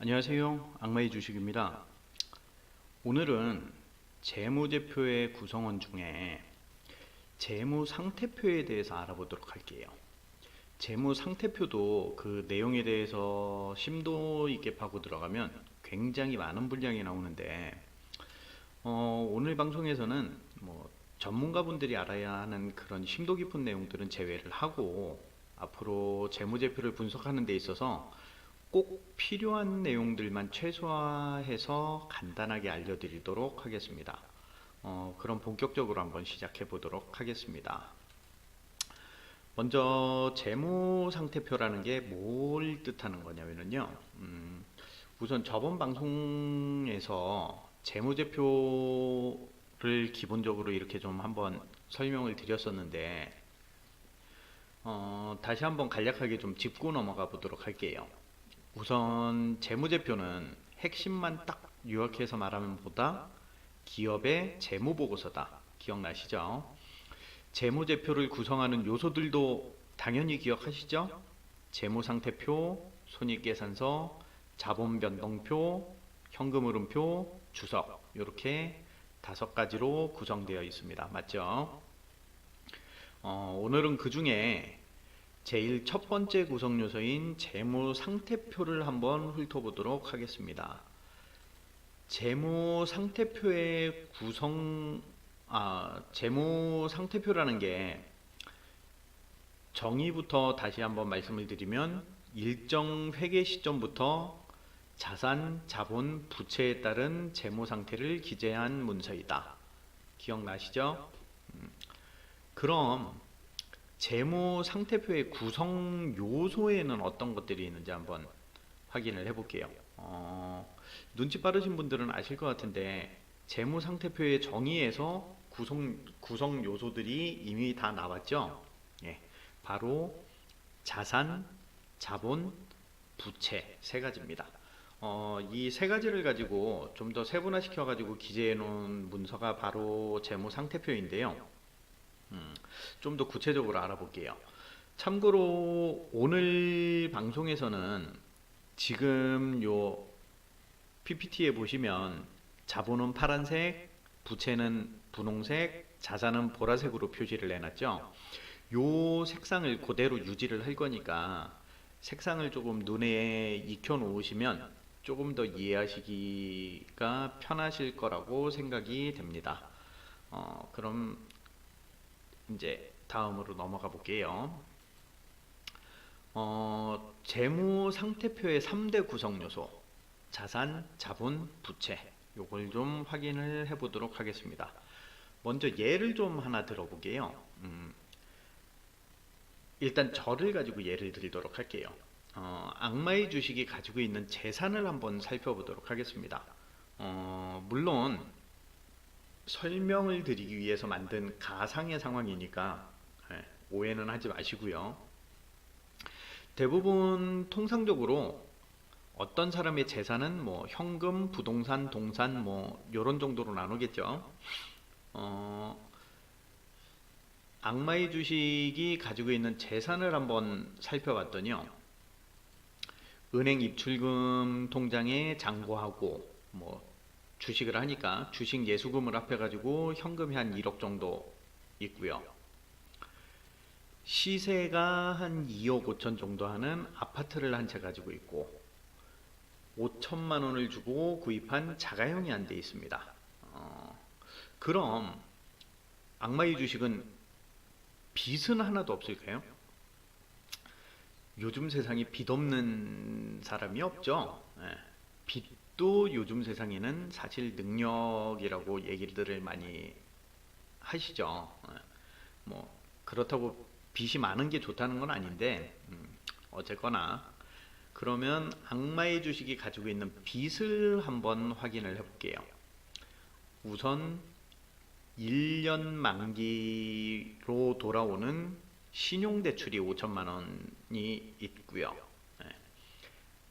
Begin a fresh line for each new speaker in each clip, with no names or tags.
안녕하세요. 악마의 주식입니다. 오늘은 재무제표의 구성원 중에 재무상태표에 대해서 알아보도록 할게요. 재무상태표도 그 내용에 대해서 심도 있게 파고 들어가면 굉장히 많은 분량이 나오는데 오늘 방송에서는 전문가분들이 알아야 하는 그런 심도 깊은 내용들은 제외를 하고 앞으로 재무제표를 분석하는 데 있어서 꼭 필요한 내용들만 최소화해서 간단하게 알려드리도록 하겠습니다. 그럼 본격적으로 한번 시작해 보도록 하겠습니다. 먼저 재무상태표라는 게 뭘 뜻하는 거냐면요. 우선 저번 방송에서 재무제표를 기본적으로 이렇게 좀 한번 설명을 드렸었는데 다시 한번 간략하게 좀 짚고 넘어가 보도록 할게요. 우선 재무제표는 핵심만 딱 요약해서 말하면 보다 기업의 재무보고서다. 기억나시죠? 재무제표를 구성하는 요소들도 당연히 기억하시죠? 재무상태표, 손익계산서, 자본변동표, 현금흐름표, 주석 이렇게 5가지로 구성되어 있습니다. 맞죠? 오늘은 그 중에 제일 첫 번째 구성 요소인 재무상태표를 한번 훑어보도록 하겠습니다. 재무상태표의 재무상태표라는 게 정의부터 다시 한번 말씀을 드리면 일정 회계 시점부터 자산, 자본, 부채에 따른 재무상태를 기재한 문서이다. 기억나시죠? 그럼 재무상태표의 구성 요소에는 어떤 것들이 있는지 한번 확인을 해 볼게요. 눈치 빠르신 분들은 아실 것 같은데 재무상태표의 정의에서 구성 요소들이 이미 다 나왔죠. 예, 바로 자산, 자본, 부채 3가지입니다. 이 3가지를 가지고 좀 더 세분화시켜 가지고 기재해 놓은 문서가 바로 재무상태표인데요. 좀 더 구체적으로 알아볼게요. 참고로 오늘 방송에서는 지금 요 PPT에 보시면 자본은 파란색, 부채는 분홍색, 자산은 보라색으로 표시를 해놨죠. 요 색상을 그대로 유지를 할 거니까 색상을 조금 눈에 익혀 놓으시면 조금 더 이해하시기가 편하실 거라고 생각이 됩니다. 그럼 이제 다음으로 넘어가 볼게요. 재무상태표의 3대 구성 요소 자산, 자본, 부채 요걸 좀 확인을 해 보도록 하겠습니다. 먼저 예를 좀 하나 들어보게요. 일단 저를 가지고 예를 들도록 할게요. 악마의 주식이 가지고 있는 재산을 한번 살펴보도록 하겠습니다. 물론 설명을 드리기 위해서 만든 가상의 상황이니까 오해는 하지 마시고요. 대부분 통상적으로 어떤 사람의 재산은 현금, 부동산, 동산 요런 정도로 나누겠죠. 악마의 주식이 가지고 있는 재산을 한번 살펴봤더니요. 은행 입출금 통장에 잔고하고 주식을 하니까 주식 예수금을 합해가지고 현금이 한 1억 정도 있고요. 시세가 한 2억 5천 정도 하는 아파트를 한 채 가지고 있고 5천만 원을 주고 구입한 자가용이 한 대 있습니다. 그럼 악마의 주식은 빚은 하나도 없을까요? 요즘 세상에 빚 없는 사람이 없죠. 빚도 요즘 세상에는 사실 능력이라고 얘기들을 많이 하시죠. 그렇다고 빚이 많은 게 좋다는 건 아닌데 어쨌거나 그러면 악마의 주식이 가지고 있는 빚을 한번 확인을 해볼게요. 우선 1년 만기로 돌아오는 신용대출이 5천만 원이 있고요.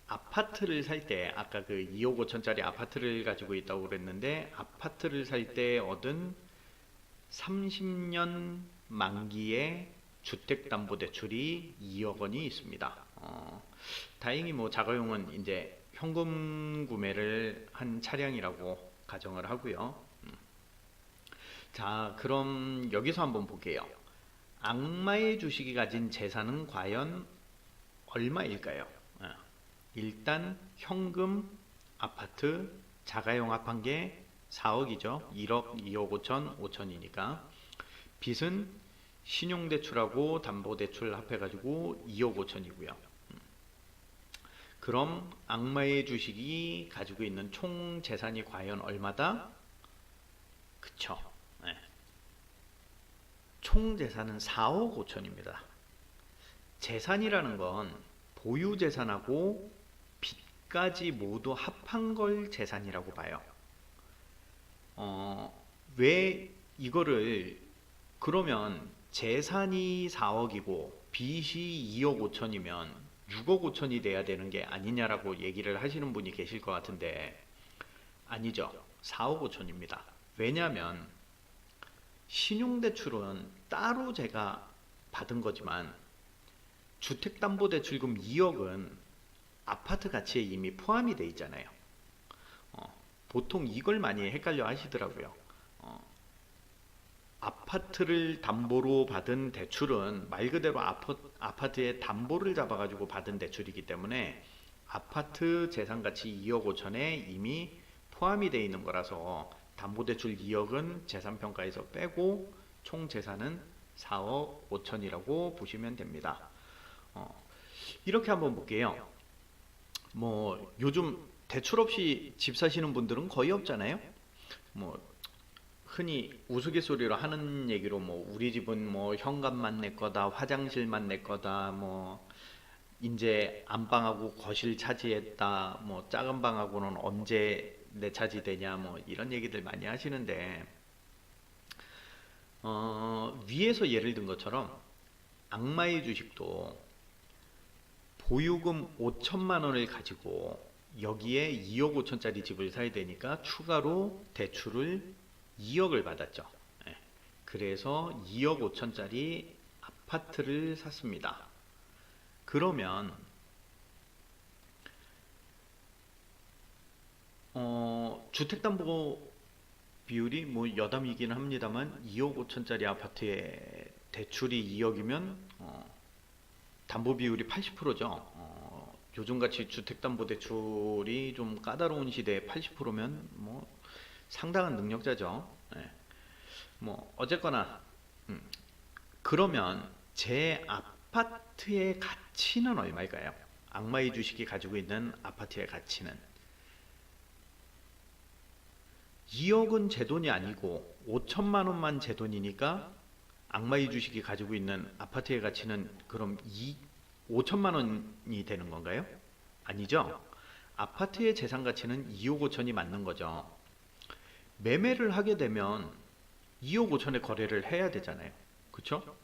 아파트를 살 때 아까 그 2억 5천짜리 아파트를 가지고 있다고 그랬는데 아파트를 살 때 얻은 30년 만기의 주택담보대출이 2억 원이 있습니다. 다행히 자가용은 이제 현금 구매를 한 차량이라고 가정을 하고요. 자, 그럼 여기서 한번 볼게요. 악마의 주식이 가진 재산은 과연 얼마일까요? 일단 현금, 아파트, 자가용 합한게 4억이죠. 1억, 2억 5천, 5천이니까. 빚은 신용대출하고 담보대출 합해가지고 2억 5천이고요. 그럼 악마의 주식이 가지고 있는 총 재산이 과연 얼마다? 그쵸. 네. 총 재산은 4억 5천입니다. 재산이라는 건 보유 재산하고 빚까지 모두 합한 걸 재산이라고 봐요. 왜 이거를 그러면 재산이 4억이고 빚이 2억 5천이면 6억 5천이 돼야 되는 게 아니냐라고 얘기를 하시는 분이 계실 것 같은데 아니죠. 4억 5천입니다. 왜냐하면 신용대출은 따로 제가 받은 거지만 주택담보대출금 2억은 아파트 가치에 이미 포함이 돼 있잖아요. 보통 이걸 많이 헷갈려 하시더라고요. 아파트를 담보로 받은 대출은 말 그대로 아파트의 담보를 잡아가지고 받은 대출이기 때문에 아파트 재산가치 2억 5천에 이미 포함이 되어 있는 거라서 담보대출 2억은 재산평가에서 빼고 총 재산은 4억 5천이라고 보시면 됩니다. 이렇게 한번 볼게요. 뭐 요즘 대출 없이 집 사시는 분들은 거의 없잖아요. 뭐 흔히 우스갯소리로 하는 얘기로 뭐 우리 집은 뭐 현관만 내 거다, 화장실만 내 거다, 뭐 이제 안방하고 거실 차지했다, 뭐 작은 방하고는 언제 내 차지 되냐, 뭐 이런 얘기들 많이 하시는데 위에서 예를 든 것처럼 악마의 주식도 보유금 5천만 원을 가지고 여기에 2억 5천짜리 집을 사야 되니까 추가로 대출을 2억을 받았죠. 그래서 2억 5천짜리 아파트를 샀습니다. 그러면 주택담보 비율이 뭐 여담이긴 합니다만 2억 5천짜리 아파트에 대출이 2억이면 담보 비율이 80%죠. 요즘같이 주택담보대출이 좀 까다로운 시대에 80%면 뭐 상당한 능력자죠. 뭐 어쨌거나 그러면 제 아파트의 가치는 얼마일까요? 악마의 주식이 가지고 있는 아파트의 가치는 2억은 제 돈이 아니고 5천만 원만 제 돈이니까 악마의 주식이 가지고 있는 아파트의 가치는 그럼 5천만 원이 되는 건가요? 아니죠. 아파트의 재산 가치는 2억 5천이 맞는 거죠. 매매를 하게 되면 2억 5천에 거래를 해야 되잖아요. 그쵸?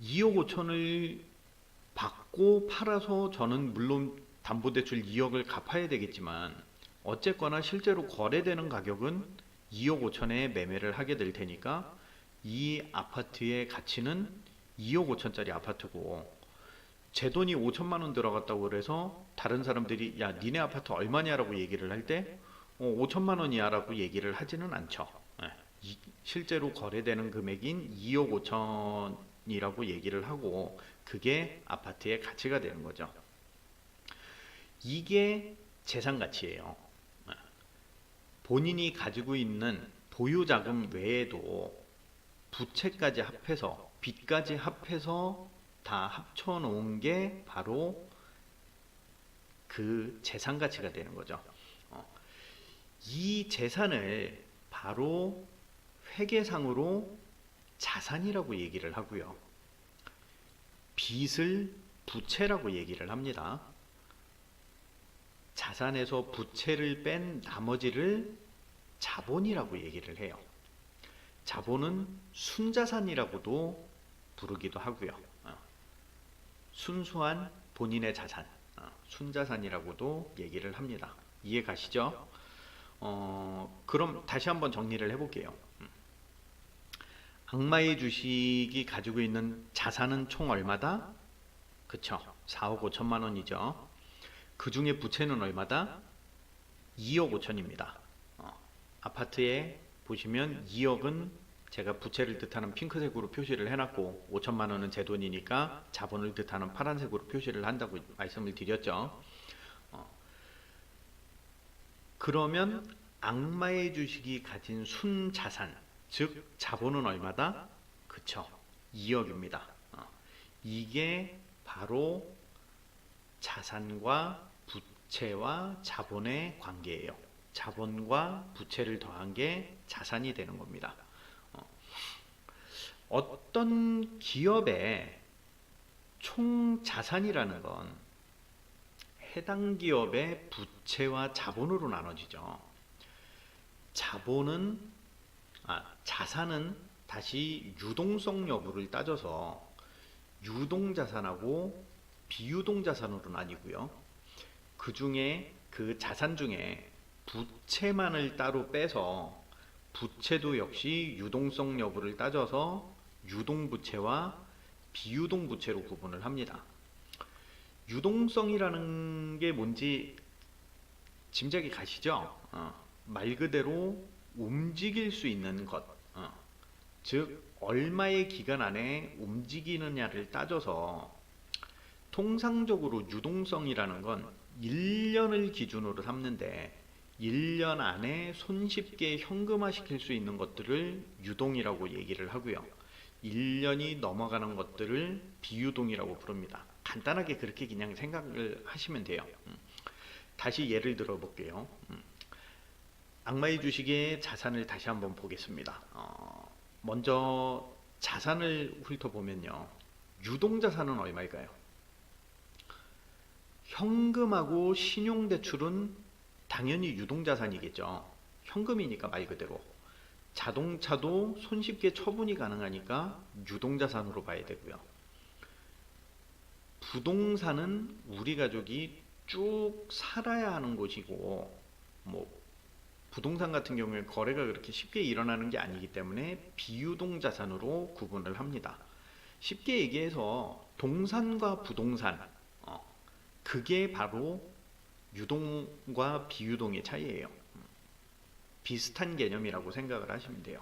2억 5천을 받고 팔아서 저는 물론 담보대출 2억을 갚아야 되겠지만 어쨌거나 실제로 거래되는 가격은 2억 5천에 매매를 하게 될 테니까 이 아파트의 가치는 2억 5천짜리 아파트고 제 돈이 5천만 원 들어갔다고 그래서 다른 사람들이 야 니네 아파트 얼마냐라고 얘기를 할 때 5천만 원이야 라고 얘기를 하지는 않죠. 실제로 거래되는 금액인 2억 5천이라고 얘기를 하고 그게 아파트의 가치가 되는 거죠. 이게 재산 가치예요. 본인이 가지고 있는 보유자금 외에도 부채까지 합해서 빚까지 합해서 다 합쳐 놓은 게 바로 그 재산 가치가 되는 거죠. 이 재산을 바로 회계상으로 자산이라고 얘기를 하고요. 빚을 부채라고 얘기를 합니다. 자산에서 부채를 뺀 나머지를 자본이라고 얘기를 해요. 자본은 순자산이라고도 부르기도 하고요. 순수한 본인의 자산, 순자산이라고도 얘기를 합니다. 이해 가시죠? 그럼 다시 한번 정리를 해볼게요. 악마의 주식이 가지고 있는 자산은 총 얼마다? 그쵸? 4억 5천만 원이죠. 그 중에 부채는 얼마다? 2억 5천입니다. 아파트에 보시면 2억은 제가 부채를 뜻하는 핑크색으로 표시를 해놨고 5천만 원은 제 돈이니까 자본을 뜻하는 파란색으로 표시를 한다고 말씀을 드렸죠. 그러면 악마의 주식이 가진 순자산, 즉 자본은 얼마다? 그쵸, 2억입니다. 이게 바로 자산과 부채와 자본의 관계예요. 자본과 부채를 더한 게 자산이 되는 겁니다. 어떤 기업의 총 자산이라는 건 해당 기업의 부채와 자본으로 나눠지죠. 자산은 다시 유동성 여부를 따져서 유동자산하고 비유동자산으로 나뉘고요. 그 중에 그 자산 중에 부채만을 따로 빼서 부채도 역시 유동성 여부를 따져서 유동부채와 비유동부채로 구분을 합니다. 유동성이라는 게 뭔지 짐작이 가시죠? 말 그대로 움직일 수 있는 것, 즉 얼마의 기간 안에 움직이느냐를 따져서 통상적으로 유동성이라는 건 1년을 기준으로 삼는데 1년 안에 손쉽게 현금화시킬 수 있는 것들을 유동이라고 얘기를 하고요. 1년이 넘어가는 것들을 비유동이라고 부릅니다. 간단하게 그렇게 그냥 생각을 하시면 돼요. 다시 예를 들어 볼게요. 악마의 주식의 자산을 다시 한번 보겠습니다. 먼저 자산을 훑어보면요. 유동자산은 얼마일까요? 현금하고 신용대출은 당연히 유동자산이겠죠. 현금이니까 말 그대로. 자동차도 손쉽게 처분이 가능하니까 유동자산으로 봐야 되고요. 부동산은 우리 가족이 쭉 살아야 하는 곳이고, 부동산 같은 경우에 거래가 그렇게 쉽게 일어나는 게 아니기 때문에 비유동자산으로 구분을 합니다. 쉽게 얘기해서 동산과 부동산, 그게 바로 유동과 비유동의 차이예요. 비슷한 개념이라고 생각을 하시면 돼요.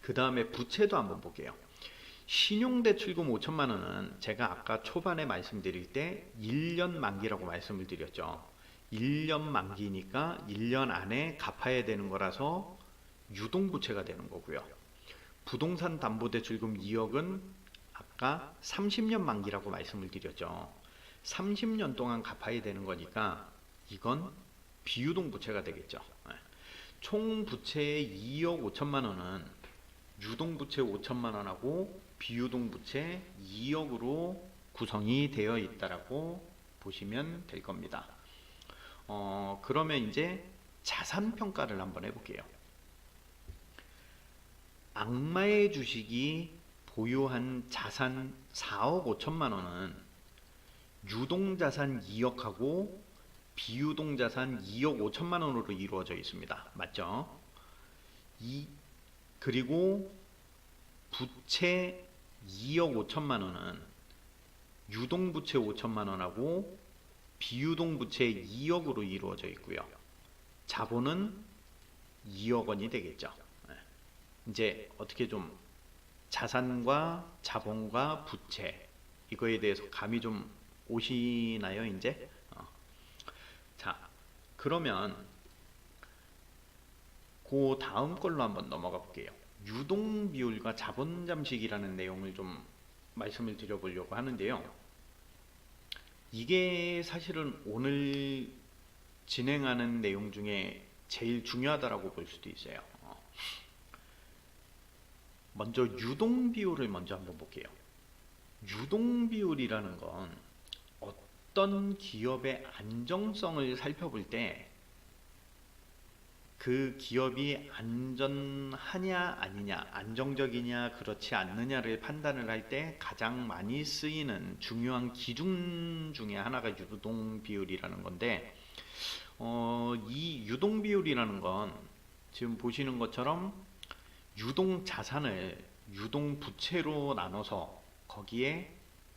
그 다음에 부채도 한번 볼게요. 신용대출금 5천만 원은 제가 아까 초반에 말씀드릴 때 1년 만기라고 말씀을 드렸죠. 1년 만기니까 1년 안에 갚아야 되는 거라서 유동부채가 되는 거고요. 부동산 담보대출금 2억은 아까 30년 만기라고 말씀을 드렸죠. 30년 동안 갚아야 되는 거니까 이건 비유동부채가 되겠죠. 총 부채의 2억 5천만 원은 유동부채 5천만 원하고 비유동부채 2억으로 구성이 되어 있다라고 보시면 될 겁니다. 그러면 이제 자산평가를 한번 해볼게요. 악마의 주식이 보유한 자산 4억 5천만 원은 유동자산 2억하고 비유동자산 2억 5천만 원으로 이루어져 있습니다. 맞죠? 그리고 부채 2억 5천만 원은 유동부채 5천만 원하고 비유동부채 2억으로 이루어져 있고요. 자본은 2억 원이 되겠죠. 이제 어떻게 좀 자산과 자본과 부채 이거에 대해서 감이 좀 오시나요? 이제? 자, 그러면 그 다음 걸로 한번 넘어가 볼게요. 유동비율과 자본잠식이라는 내용을 좀 말씀을 드려보려고 하는데요. 이게 사실은 오늘 진행하는 내용 중에 제일 중요하다고 볼 수도 있어요. 먼저 유동비율을 먼저 한번 볼게요. 유동비율이라는 건 어떤 기업의 안정성을 살펴볼 때 그 기업이 안전하냐 아니냐, 안정적이냐 그렇지 않느냐를 판단을 할 때 가장 많이 쓰이는 중요한 기준 중에 하나가 유동비율이라는 건데, 이 유동비율이라는 건 지금 보시는 것처럼 유동자산을 유동부채로 나눠서 거기에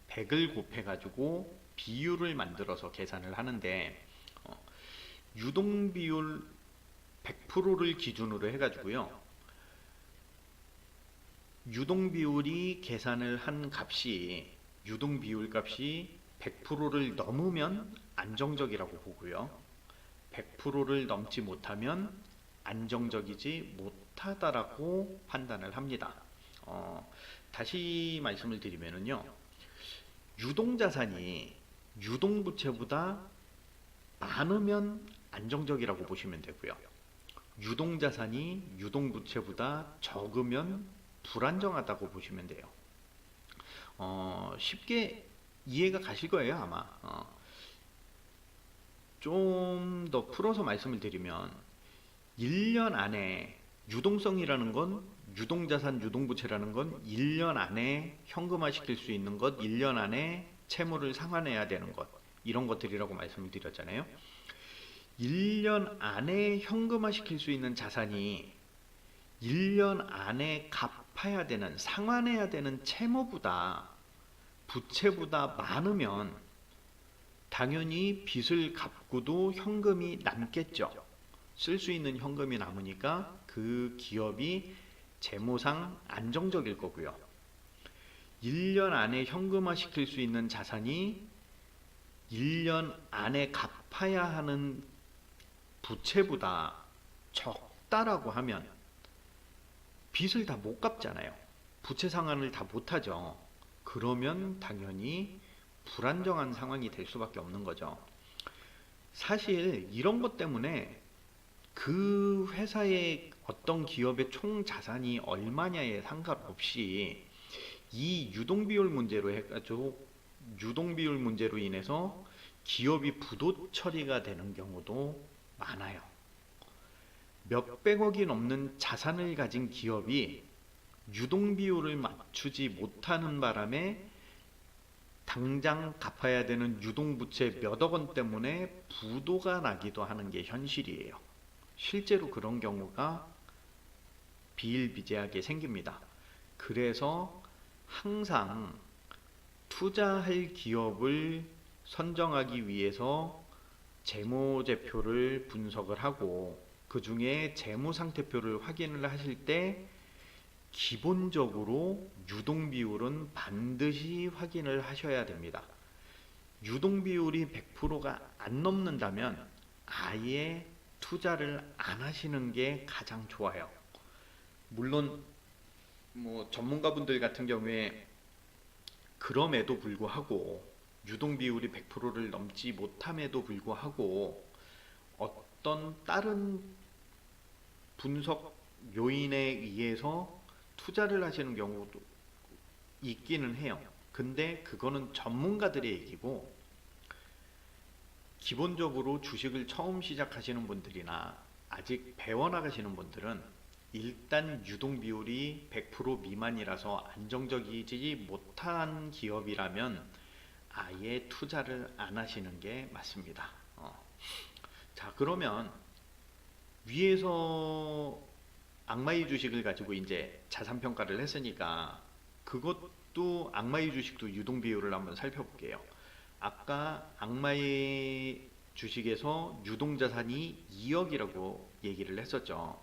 100을 곱해 가지고 비율을 만들어서 계산을 하는데 유동 비율 100%를 기준으로 해가지고요. 유동 비율이 계산을 한 값이 유동 비율 값이 100%를 넘으면 안정적이라고 보고요. 100%를 넘지 못하면 안정적이지 못하다라고 판단을 합니다. 다시 말씀을 드리면요. 유동자산이 유동부채보다 많으면 안정적이라고 보시면 되고요. 유동자산이 유동부채보다 적으면 불안정하다고 보시면 돼요. 쉽게 이해가 가실 거예요, 아마. 좀 더 풀어서 말씀을 드리면 1년 안에 유동성이라는 건 유동자산, 유동부채라는 건 1년 안에 현금화 시킬 수 있는 것, 1년 안에 채무를 상환해야 되는 것, 이런 것들이라고 말씀을 드렸잖아요. 1년 안에 현금화 시킬 수 있는 자산이 1년 안에 갚아야 되는, 상환해야 되는 채무보다, 부채보다 많으면 당연히 빚을 갚고도 현금이 남겠죠. 쓸 수 있는 현금이 남으니까 그 기업이 재무상 안정적일 거고요. 1년 안에 현금화 시킬 수 있는 자산이 1년 안에 갚아야 하는 부채보다 적다라고 하면 빚을 다 못 갚잖아요. 부채 상환을 다 못하죠. 그러면 당연히 불안정한 상황이 될 수밖에 없는 거죠. 사실 이런 것 때문에 그 회사의 어떤 기업의 총 자산이 얼마냐에 상관없이 이 유동비율 문제로 해가지고 유동비율 문제로 인해서 기업이 부도 처리가 되는 경우도 많아요. 몇백억이 넘는 자산을 가진 기업이 유동비율을 맞추지 못하는 바람에 당장 갚아야 되는 유동부채 몇억 원 때문에 부도가 나기도 하는 게 현실이에요. 실제로 그런 경우가 비일비재하게 생깁니다. 그래서 항상 투자할 기업을 선정하기 위해서 재무제표를 분석을 하고 그 중에 재무상태표를 확인을 하실 때 기본적으로 유동비율은 반드시 확인을 하셔야 됩니다. 유동비율이 100%가 안 넘는다면 아예 투자를 안 하시는 게 가장 좋아요. 물론 전문가분들 같은 경우에 그럼에도 불구하고 유동비율이 100%를 넘지 못함에도 불구하고 어떤 다른 분석 요인에 의해서 투자를 하시는 경우도 있기는 해요. 근데 그거는 전문가들의 얘기고 기본적으로 주식을 처음 시작하시는 분들이나 아직 배워나가시는 분들은 일단 유동비율이 100% 미만이라서 안정적이지 못한 기업이라면 아예 투자를 안 하시는 게 맞습니다. 자, 그러면 위에서 악마의 주식을 가지고 이제 자산평가를 했으니까 그것도 악마의 주식도 유동비율을 한번 살펴볼게요. 아까 악마의 주식에서 유동자산이 2억이라고 얘기를 했었죠.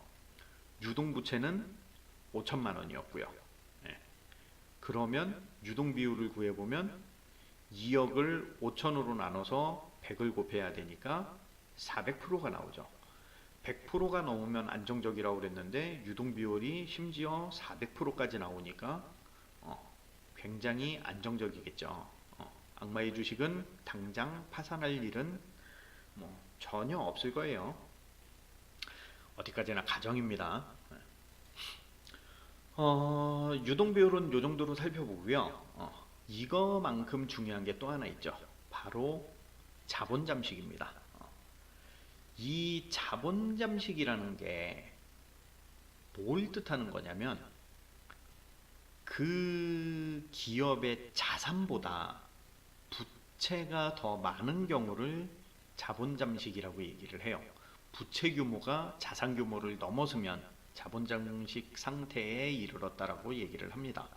유동부채는 5천만 원이었고요. 네. 그러면 유동비율을 구해보면 2억을 5천으로 나눠서 100을 곱해야 되니까 400%가 나오죠. 100%가 넘으면 안정적이라고 그랬는데 유동비율이 심지어 400%까지 나오니까 굉장히 안정적이겠죠. 악마의 주식은 당장 파산할 일은 전혀 없을 거예요. 어디까지나 가정입니다. 유동비율은 이 정도로 살펴보고요. 이거만큼 중요한 게 또 하나 있죠. 바로 자본잠식입니다. 이 자본잠식이라는 게 뭘 뜻하는 거냐면 그 기업의 자산보다 부채가 더 많은 경우를 자본잠식이라고 얘기를 해요. 부채 규모가 자산 규모를 넘어서면 자본잠식 상태에 이르렀다라고 얘기를 합니다.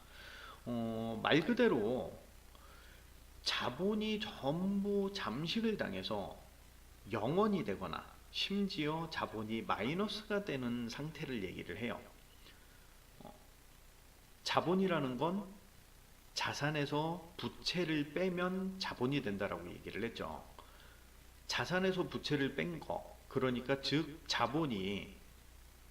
말 그대로 자본이 전부 잠식을 당해서 0원이 되거나 심지어 자본이 마이너스가 되는 상태를 얘기를 해요. 자본이라는 건 자산에서 부채를 빼면 자본이 된다라고 얘기를 했죠. 자산에서 부채를 뺀 거, 그러니까 즉 자본이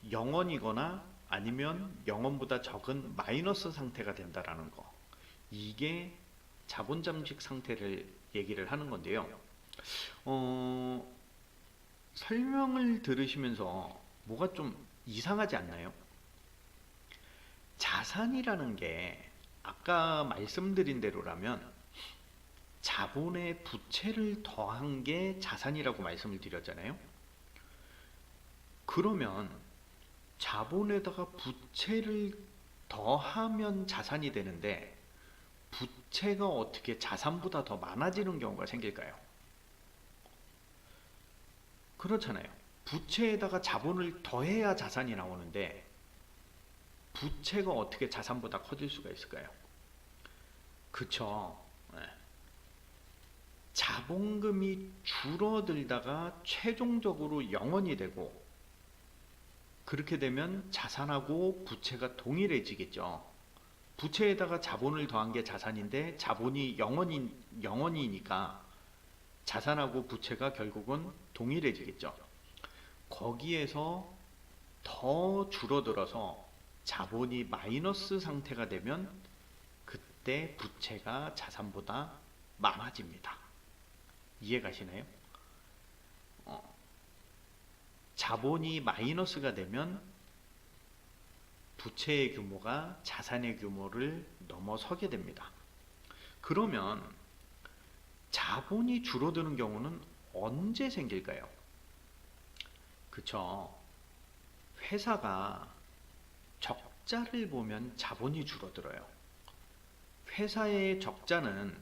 0원이거나 아니면 0원보다 적은 마이너스 상태가 된다라는 거, 이게 자본 잠식 상태를 얘기를 하는 건데요. 설명을 들으시면서 뭐가 좀 이상하지 않나요? 자산이라는 게 아까 말씀드린 대로라면 자본의 부채를 더한 게 자산이라고 말씀을 드렸잖아요. 그러면 자본에다가 부채를 더하면 자산이 되는데 부채가 어떻게 자산보다 더 많아지는 경우가 생길까요? 그렇잖아요. 부채에다가 자본을 더해야 자산이 나오는데 부채가 어떻게 자산보다 커질 수가 있을까요? 그쵸. 네. 자본금이 줄어들다가 최종적으로 0원이 되고, 그렇게 되면 자산하고 부채가 동일해지겠죠. 부채에다가 자본을 더한 게 자산인데 자본이 0원이니까 자산하고 부채가 결국은 동일해지겠죠. 거기에서 더 줄어들어서 자본이 마이너스 상태가 되면 그때 부채가 자산보다 많아집니다. 이해가시나요? 자본이 마이너스가 되면 부채의 규모가 자산의 규모를 넘어서게 됩니다. 그러면 자본이 줄어드는 경우는 언제 생길까요? 그쵸? 회사가 적자를 보면 자본이 줄어들어요. 회사의 적자는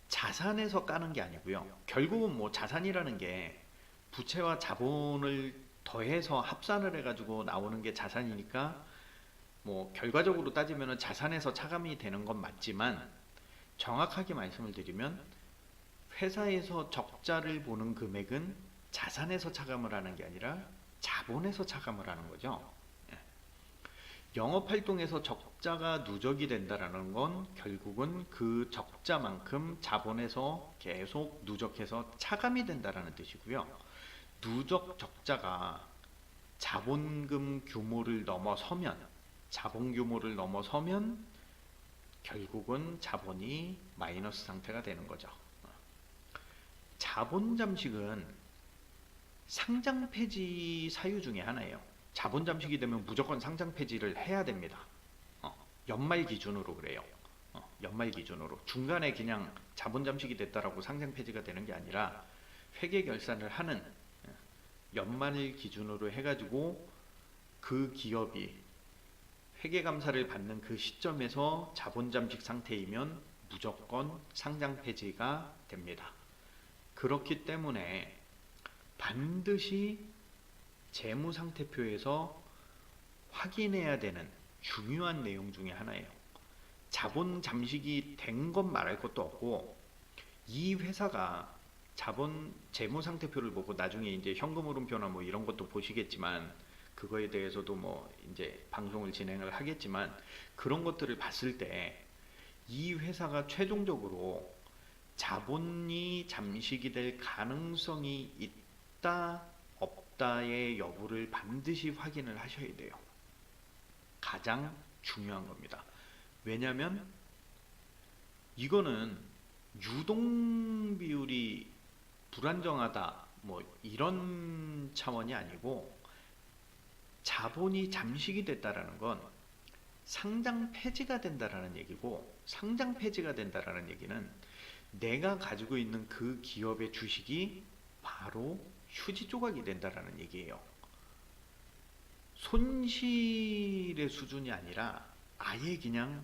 자산에서 까는 게 아니고요. 결국은 뭐 자산이라는 게 부채와 자본을 더해서 합산을 해가지고 나오는 게 자산이니까 뭐 결과적으로 따지면 자산에서 차감이 되는 건 맞지만, 정확하게 말씀을 드리면 회사에서 적자를 보는 금액은 자산에서 차감을 하는 게 아니라 자본에서 차감을 하는 거죠. 영업활동에서 적자가 누적이 된다는 건 결국은 그 적자만큼 자본에서 계속 누적해서 차감이 된다는 뜻이고요. 누적 적자가 자본금 규모를 넘어서면, 자본 규모를 넘어서면 결국은 자본이 마이너스 상태가 되는 거죠. 자본 잠식은 상장 폐지 사유 중에 하나예요. 자본 잠식이 되면 무조건 상장 폐지를 해야 됩니다. 연말 기준으로 그래요. 연말 기준으로. 중간에 그냥 자본 잠식이 됐다라고 상장 폐지가 되는 게 아니라 회계 결산을 하는 연말 기준으로 해가지고 그 기업이 회계 감사를 받는 그 시점에서 자본 잠식 상태이면 무조건 상장 폐지가 됩니다. 그렇기 때문에 반드시 재무상태표에서 확인해야 되는 중요한 내용 중에 하나예요. 자본 잠식이 된 것 말할 것도 없고, 이 회사가 자본 재무상태표를 보고 나중에 이제 현금 흐름표나 뭐 이런 것도 보시겠지만, 그거에 대해서도 뭐 이제 방송을 진행을 하겠지만, 그런 것들을 봤을 때 이 회사가 최종적으로 자본이 잠식이 될 가능성이 있다 없다의 여부를 반드시 확인을 하셔야 돼요. 가장 중요한 겁니다. 왜냐하면 이거는 유동 비율이 불안정하다 뭐 이런 차원이 아니고, 자본이 잠식이 됐다라는 건 상장 폐지가 된다라는 얘기고, 상장 폐지가 된다라는 얘기는 내가 가지고 있는 그 기업의 주식이 바로 휴지 조각이 된다라는 얘기예요. 손실의 수준이 아니라 아예 그냥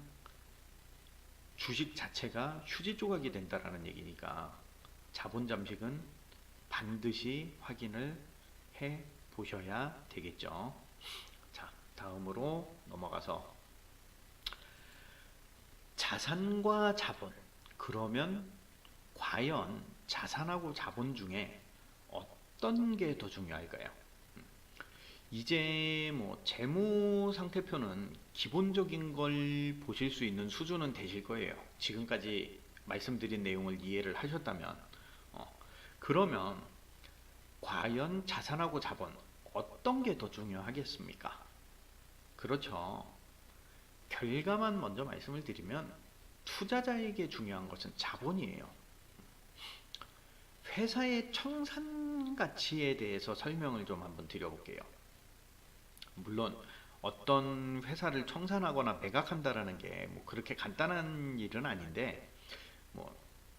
주식 자체가 휴지 조각이 된다라는 얘기니까 자본 잠식은 반드시 확인을 해 보셔야 되겠죠. 자, 다음으로 넘어가서 자산과 자본, 그러면 과연 자산하고 자본 중에 어떤 게 더 중요할까요? 이제 뭐 재무 상태표는 기본적인 걸 보실 수 있는 수준은 되실 거예요. 지금까지 말씀드린 내용을 이해를 하셨다면 그러면 과연 자산하고 자본 어떤 게 더 중요하겠습니까? 그렇죠. 결과만 먼저 말씀을 드리면 투자자에게 중요한 것은 자본이에요. 회사의 청산 가치에 대해서 설명을 좀 한번 드려볼게요. 물론 어떤 회사를 청산하거나 매각한다라는 게 뭐 그렇게 간단한 일은 아닌데, 뭐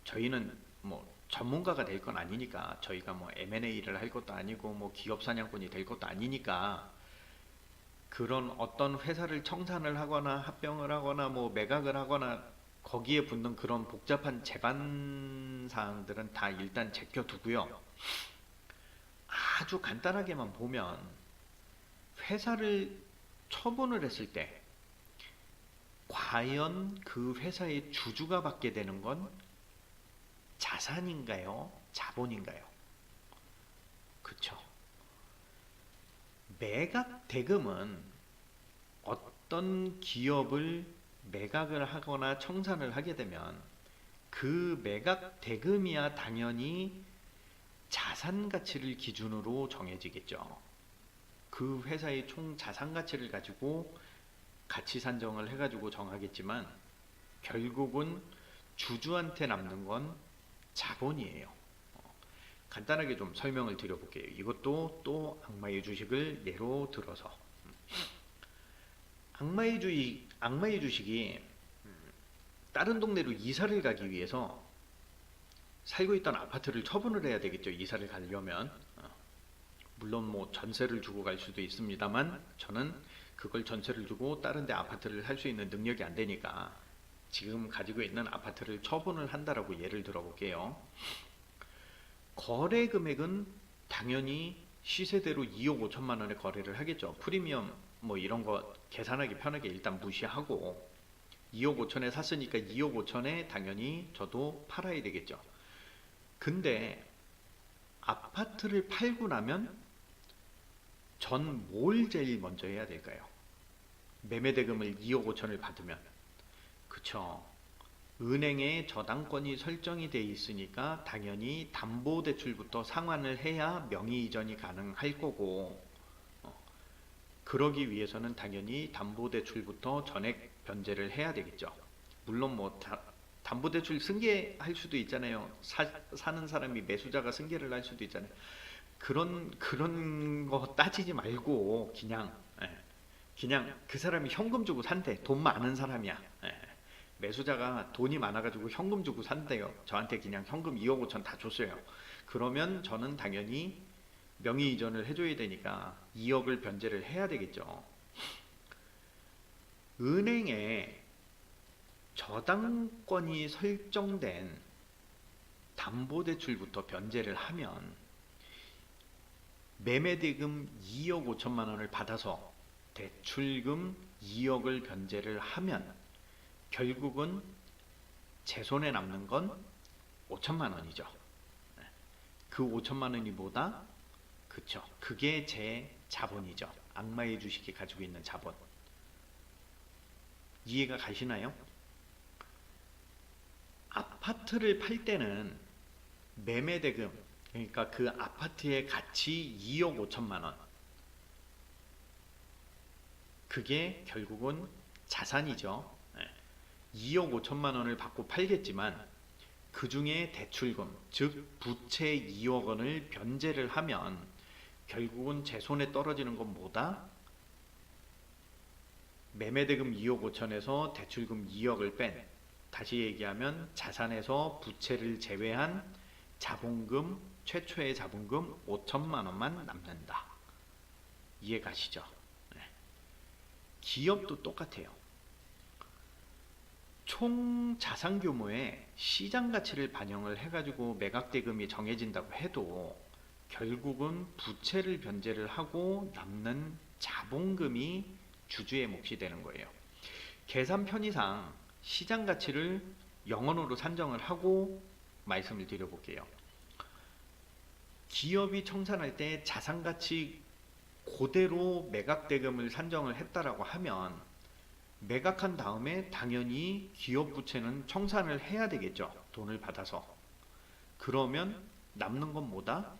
저희는 뭐 전문가가 될 건 아니니까, 저희가 뭐 M&A를 할 것도 아니고 뭐 기업 사냥꾼이 될 것도 아니니까, 그런 어떤 회사를 청산을 하거나 합병을 하거나 뭐 매각을 하거나 거기에 붙는 그런 복잡한 제반 사항들은 다 일단 제껴두고요. 아주 간단하게만 보면 회사를 처분을 했을 때 과연 그 회사의 주주가 받게 되는 건 자산인가요? 자본인가요? 그쵸. 매각 대금은 어떤 기업을 매각을 하거나 청산을 하게 되면 그 매각 대금이야 당연히 자산 가치를 기준으로 정해지겠죠. 그 회사의 총 자산 가치를 가지고 가치 산정을 해가지고 정하겠지만 결국은 주주한테 남는 건 자본이에요. 간단하게 좀 설명을 드려볼게요. 이것도 또 악마의 주식을 예로 들어서, 악마의 주식이 다른 동네로 이사를 가기 위해서 살고 있던 아파트를 처분을 해야 되겠죠. 이사를 가려면. 물론 뭐 전세를 주고 갈 수도 있습니다만, 저는 그걸 전세를 주고 다른 데 아파트를 할 수 있는 능력이 안 되니까 지금 가지고 있는 아파트를 처분을 한다라고 예를 들어 볼게요. 거래 금액은 당연히 시세대로 2억 5천만 원에 거래를 하겠죠. 프리미엄 뭐 이런 거 계산하기 편하게 일단 무시하고 2억 5천에 샀으니까 2억 5천에 당연히 저도 팔아야 되겠죠. 근데 아파트를 팔고 나면 전 뭘 제일 먼저 해야 될까요? 매매대금을 2억 5천을 받으면, 그쵸. 은행에 저당권이 설정이 돼 있으니까 당연히 담보대출부터 상환을 해야 명의이전이 가능할 거고, 그러기 위해서는 당연히 담보대출부터 전액 변제를 해야 되겠죠. 물론 뭐 담보대출 승계할 수도 있잖아요. 사는 사람이 매수자가 승계를 할 수도 있잖아요. 그런 거 따지지 말고 그냥 그 사람이 현금 주고 산대. 돈 많은 사람이야. 매수자가 돈이 많아가지고 현금 주고 산대요. 저한테 그냥 현금 2억 5천 다 줬어요. 그러면 저는 당연히 명의 이전을 해줘야 되니까 2억을 변제를 해야 되겠죠. 은행에 저당권이 설정된 담보대출부터 변제를 하면 매매대금 2억 5천만 원을 받아서 대출금 2억을 변제를 하면 결국은 제 손에 남는 건 5천만 원이죠. 그 5천만 원이 뭐다? 그쵸. 그게 제 자본이죠. 악마의 주식이 가지고 있는 자본. 이해가 가시나요? 아파트를 팔 때는 매매대금, 그러니까 그 아파트의 가치 2억 5천만 원. 그게 결국은 자산이죠. 2억 5천만 원을 받고 팔겠지만 그 중에 대출금, 즉 부채 2억 원을 변제를 하면 결국은 제 손에 떨어지는 건 뭐다? 매매대금 2억 5천에서 대출금 2억을 뺀, 다시 얘기하면 자산에서 부채를 제외한 자본금, 최초의 자본금 5천만 원만 남는다. 이해 가시죠? 기업도 똑같아요. 총 자산 규모의 시장 가치를 반영을 해가지고 매각 대금이 정해진다고 해도 결국은 부채를 변제를 하고 남는 자본금이 주주의 몫이 되는 거예요. 계산 편의상 시장 가치를 영언으로 산정을 하고 말씀을 드려볼게요. 기업이 청산할 때 자산가치 그대로 매각대금을 산정을 했다라고 하면 매각한 다음에 당연히 기업 부채는 청산을 해야 되겠죠. 돈을 받아서. 그러면 남는 건 뭐다?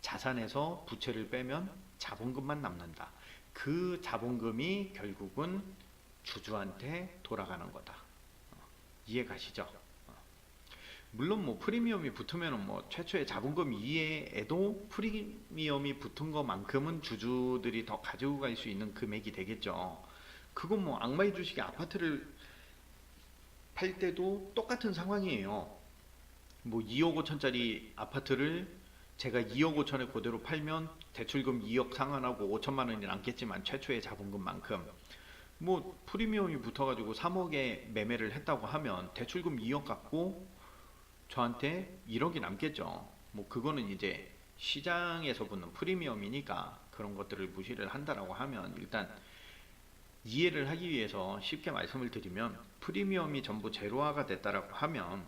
자산에서 부채를 빼면 자본금만 남는다. 그 자본금이 결국은 주주한테 돌아가는 거다. 이해 가시죠? 물론 뭐 프리미엄이 붙으면 뭐 최초의 자본금 이외에도 프리미엄이 붙은 것만큼은 주주들이 더 가지고 갈 수 있는 금액이 되겠죠. 그건 뭐 악마의 주식의 아파트를 팔 때도 똑같은 상황이에요. 뭐 2억 5천짜리 아파트를 제가 2억 5천에 그대로 팔면 대출금 2억 상환하고 5천만 원이 남겠지만 최초의 자본금만큼 뭐 프리미엄이 붙어가지고 3억에 매매를 했다고 하면 대출금 2억 갖고 저한테 1억이 남겠죠. 뭐 그거는 이제 시장에서 붙는 프리미엄이니까 그런 것들을 무시를 한다라고 하면 일단 이해를 하기 위해서 쉽게 말씀을 드리면 프리미엄이 전부 제로화가 됐다라고 하면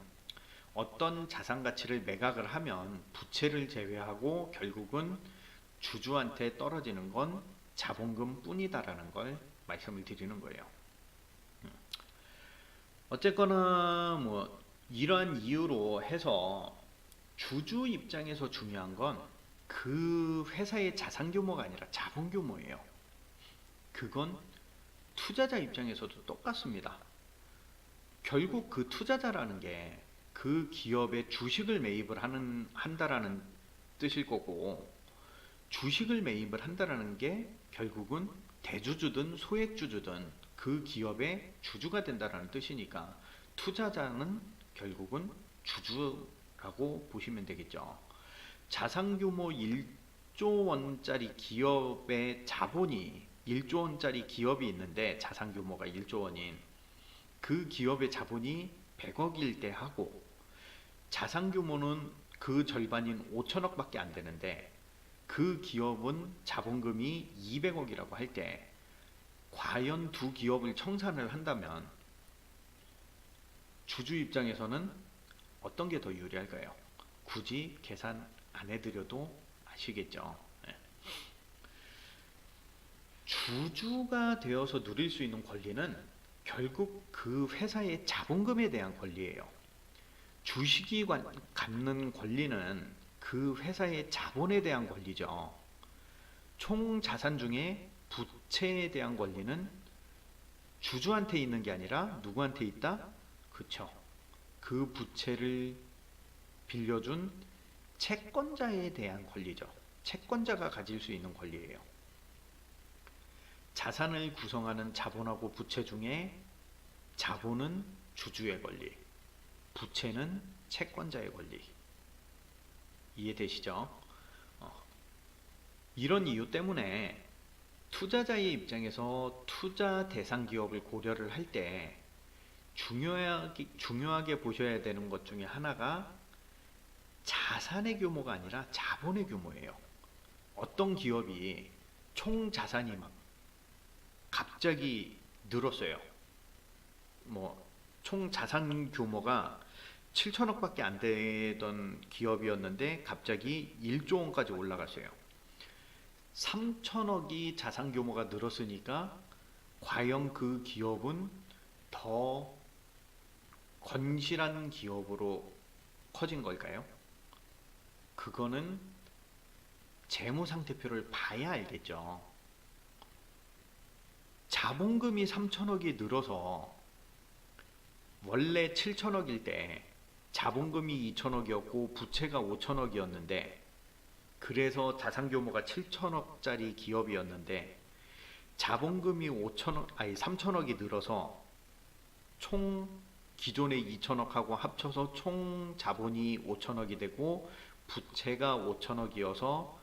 어떤 자산 가치를 매각을 하면 부채를 제외하고 결국은 주주한테 떨어지는 건 자본금 뿐이다라는 걸 말씀을 드리는 거예요. 어쨌거나 뭐 이러한 이유로 해서 주주 입장에서 중요한 건 그 회사의 자산 규모가 아니라 자본 규모예요. 그건 투자자 입장에서도 똑같습니다. 결국 그 투자자라는 게 그 기업의 주식을 매입을 한다라는 뜻일 거고, 주식을 매입을 한다라는 게 결국은 대주주든 소액주주든 그 기업의 주주가 된다라는 뜻이니까 투자자는 결국은 주주라고 보시면 되겠죠. 자산 규모 1조 원짜리 기업의 자본이 1조 원짜리 기업이 있는데 자산 규모가 1조 원인 그 기업의 자본이 100억일 때 하고 자산 규모는 그 절반인 5천억 밖에 안 되는데 그 기업은 자본금이 200억이라고 할 때 과연 두 기업을 청산을 한다면 주주 입장에서는 어떤 게 더 유리할까요? 굳이 계산 안 해드려도 아시겠죠. 네. 주주가 되어서 누릴 수 있는 권리는 결국 그 회사의 자본금에 대한 권리예요. 주식이 갖는 권리는 그 회사의 자본에 대한 권리죠. 총 자산 중에 부채에 대한 권리는 주주한테 있는 게 아니라 누구한테 있다? 그쵸. 그 부채를 빌려준 채권자에 대한 권리죠. 채권자가 가질 수 있는 권리예요. 자산을 구성하는 자본하고 부채 중에 자본은 주주의 권리, 부채는 채권자의 권리. 이해되시죠? 이런 이유 때문에 투자자의 입장에서 투자 대상 기업을 고려를 할 때 중요하게 보셔야 되는 것 중에 하나가 자산의 규모가 아니라 자본의 규모예요. 어떤 기업이 총 자산이 막 갑자기 늘었어요. 뭐 총 자산 규모가 7천억밖에 안 되던 기업이었는데 갑자기 1조 원까지 올라갔어요. 3천억이 자산 규모가 늘었으니까 과연 그 기업은 더 건실한 기업으로 커진 걸까요? 그거는 재무상태표를 봐야 알겠죠. 자본금이 3천억이 늘어서 원래 7천억일 때 자본금이 2천억이었고 부채가 5천억이었는데 그래서 자산 규모가 7천억짜리 기업이었는데 자본금이 3천억이 늘어서 총 기존의 2천억하고 합쳐서 총 자본이 5천억이 되고 부채가 5천억이어서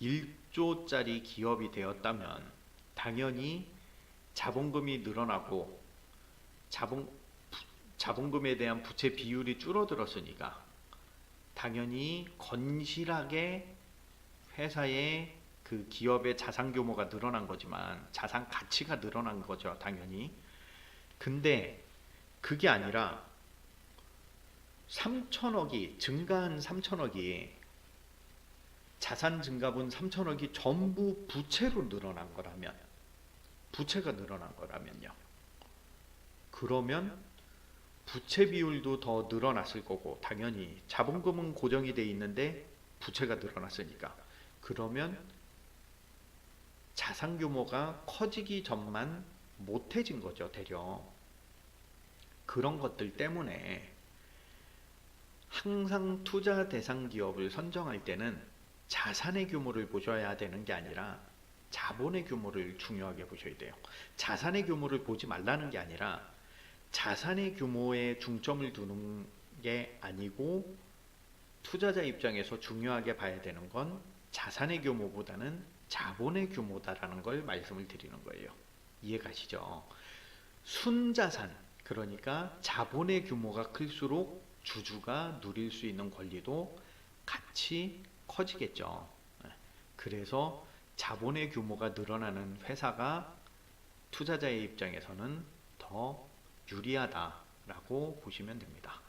1조짜리 기업이 되었다면 당연히 자본금이 늘어나고 자본금에 대한 부채 비율이 줄어들었으니까 당연히 건실하게 회사의 그 기업의 자산 규모가 늘어난 거지만 자산 가치가 늘어난 거죠, 당연히. 근데 그게 아니라 3천억이 증가한 3천억이 자산 증가분 3천억이 전부 부채로 늘어난 거라면, 부채가 늘어난 거라면요. 그러면 부채 비율도 더 늘어났을 거고, 당연히 자본금은 고정이 돼 있는데 부채가 늘어났으니까, 그러면 자산 규모가 커지기 전만 못해진 거죠, 되려. 그런 것들 때문에 항상 투자 대상 기업을 선정할 때는 자산의 규모를 보셔야 되는 게 아니라 자본의 규모를 중요하게 보셔야 돼요. 자산의 규모를 보지 말라는 게 아니라 자산의 규모에 중점을 두는 게 아니고, 투자자 입장에서 중요하게 봐야 되는 건 자산의 규모보다는 자본의 규모다라는 걸 말씀을 드리는 거예요. 이해가시죠? 순자산, 그러니까 자본의 규모가 클수록 주주가 누릴 수 있는 권리도 같이 커지겠죠. 그래서 자본의 규모가 늘어나는 회사가 투자자의 입장에서는 더 유리하다라고 보시면 됩니다.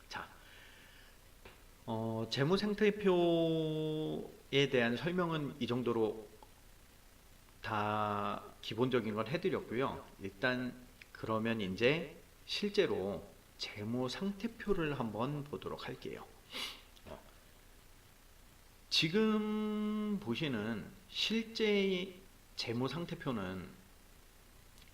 자, 재무상태표에 대한 설명은 이 정도로 다 기본적인 걸 해드렸고요. 일단 그러면 이제 실제로 재무상태표를 한번 보도록 할게요. 지금 보시는 실제 재무상태표는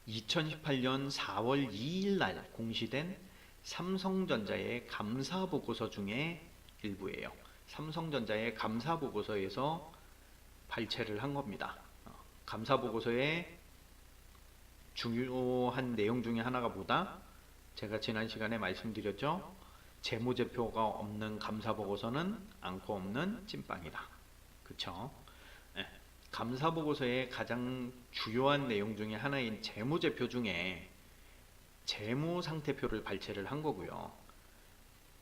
2018년 4월 2일 날 공시된 삼성전자의 감사보고서 중에 일부예요. 삼성전자의 감사보고서에서 발췌를 한 겁니다. 감사보고서의 중요한 내용 중에 하나가 뭐다? 제가 지난 시간에 말씀드렸죠. 재무제표가 없는 감사보고서는 안고 없는 찐빵이다. 그쵸? 네. 감사보고서의 가장 주요한 내용 중에 하나인 재무제표 중에 재무상태표를 발췌를 한 거고요.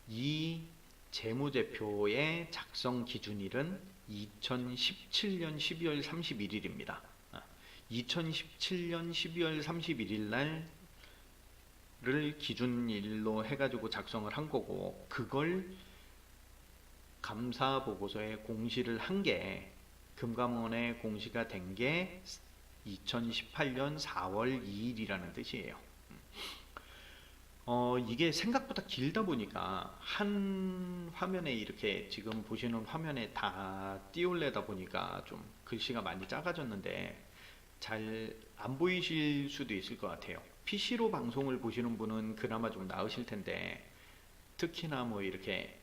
이 재무제표의 작성 기준일은 2017년 12월 31일입니다. 2017년 12월 31일 날을 기준일로 해가지고 작성을 한 거고, 그걸 감사보고서에 공시를 한 게, 금감원에 공시가 된 게 2018년 4월 2일이라는 뜻이에요. 이게 생각보다 길다 보니까 한 화면에 이렇게 지금 보시는 화면에 다 띄울래다 보니까 좀 글씨가 많이 작아졌는데 잘 안 보이실 수도 있을 것 같아요. PC로 방송을 보시는 분은 그나마 좀 나으실 텐데, 특히나 뭐 이렇게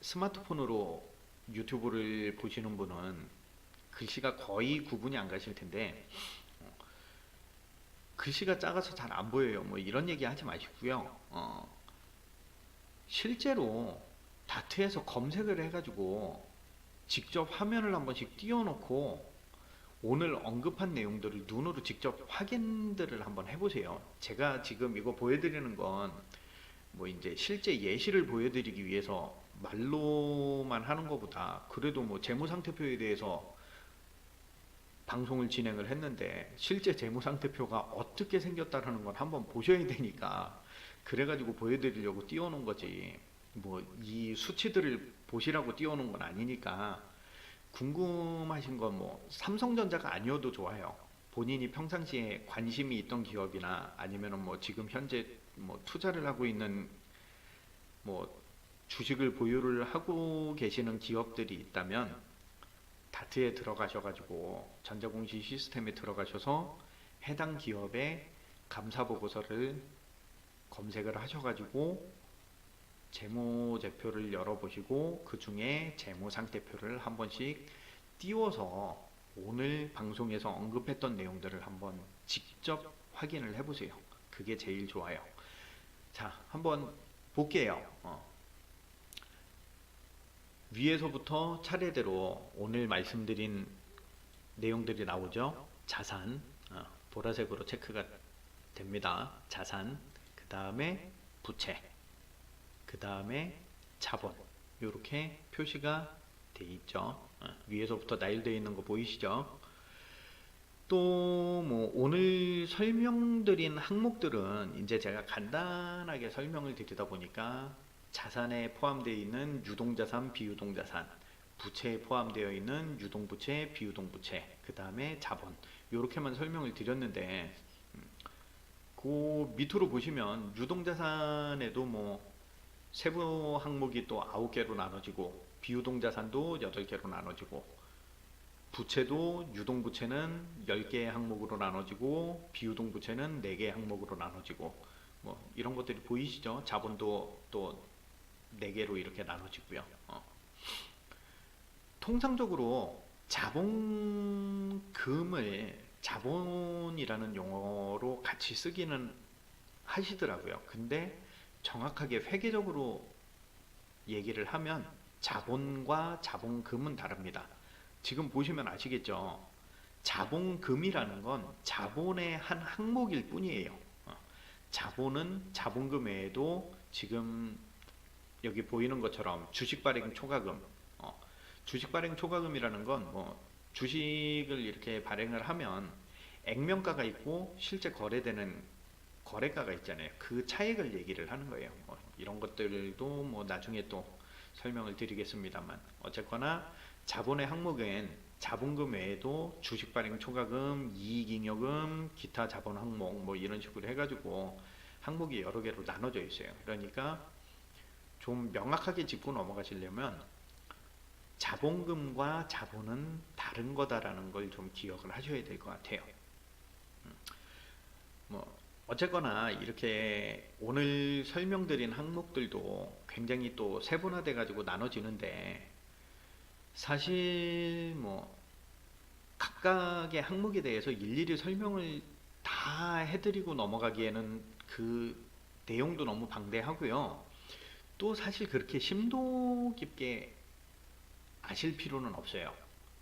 스마트폰으로 유튜브를 보시는 분은 글씨가 거의 구분이 안 가실 텐데, 글씨가 작아서 잘 안 보여요, 뭐 이런 얘기 하지 마시고요. 실제로 다트에서 검색을 해가지고 직접 화면을 한 번씩 띄워놓고 오늘 언급한 내용들을 눈으로 직접 확인들을 한번 해보세요. 제가 지금 이거 보여드리는 건 뭐 이제 실제 예시를 보여드리기 위해서 말로만 하는 것보다, 그래도 뭐 재무상태표에 대해서 방송을 진행을 했는데 실제 재무상태표가 어떻게 생겼다라는 건 한번 보셔야 되니까, 그래가지고 보여드리려고 띄워놓은 거지, 뭐 이 수치들을 보시라고 띄워놓은 건 아니니까. 궁금하신 건 뭐 삼성전자가 아니어도 좋아요. 본인이 평상시에 관심이 있던 기업이나 아니면은 뭐 지금 현재 뭐 투자를 하고 있는 뭐 주식을 보유를 하고 계시는 기업들이 있다면 다트에 들어가셔가지고 전자공시 시스템에 들어가셔서 해당 기업의 감사보고서를 검색을 하셔가지고 재무제표를 열어보시고 그 중에 재무상태표를 한 번씩 띄워서 오늘 방송에서 언급했던 내용들을 한번 직접 확인을 해보세요. 그게 제일 좋아요. 자, 한번 볼게요. 위에서부터 차례대로 오늘 말씀드린 내용들이 나오죠. 자산, 보라색으로 체크가 됩니다. 자산, 그 다음에 부채, 그 다음에 자본, 이렇게 표시가 돼 있죠. 위에서부터 나열되어 있는 거 보이시죠? 또 뭐 오늘 설명드린 항목들은 이제 제가 간단하게 설명을 드리다 보니까 자산에 포함되어 있는 유동자산, 비유동자산, 부채에 포함되어 있는 유동부채, 비유동부채, 그 다음에 자본, 이렇게만 설명을 드렸는데 그 밑으로 보시면 유동자산에도 뭐 세부 항목이 또 9개로 나눠지고 비유동자산도 8개로 나눠지고 부채도 유동부채는 10개의 항목으로 나눠지고 비유동부채는 4개의 항목으로 나눠지고 뭐 이런 것들이 보이시죠? 자본도 또 4개로 이렇게 나눠지고요. 통상적으로 자본금을 자본이라는 용어로 같이 쓰기는 하시더라고요. 근데 정확하게 회계적으로 얘기를 하면 자본과 자본금은 다릅니다. 지금 보시면 아시겠죠? 자본금이라는 건 자본의 한 항목일 뿐이에요. 자본은 자본금 외에도 지금 여기 보이는 것처럼 주식 발행 초과금, 주식 발행 초과금이라는 건 뭐 주식을 이렇게 발행을 하면 액면가가 있고 실제 거래되는 거래가가 있잖아요. 그 차익을 얘기를 하는 거예요. 뭐 이런 것들도 뭐 나중에 또 설명을 드리겠습니다만 어쨌거나 자본의 항목은 자본금 외에도 주식 발행 초과금, 이익잉여금, 기타 자본 항목 뭐 이런 식으로 해가지고 항목이 여러 개로 나눠져 있어요. 그러니까 좀 명확하게 짚고 넘어가시려면 자본금과 자본은 다른 거다라는 걸 좀 기억을 하셔야 될 것 같아요. 뭐 어쨌거나 이렇게 오늘 설명드린 항목들도 굉장히 또 세분화돼 가지고 나눠지는데 사실 뭐 각각의 항목에 대해서 일일이 설명을 다 해드리고 넘어가기에는 그 내용도 너무 방대하고요. 또 사실 그렇게 심도 깊게 아실 필요는 없어요.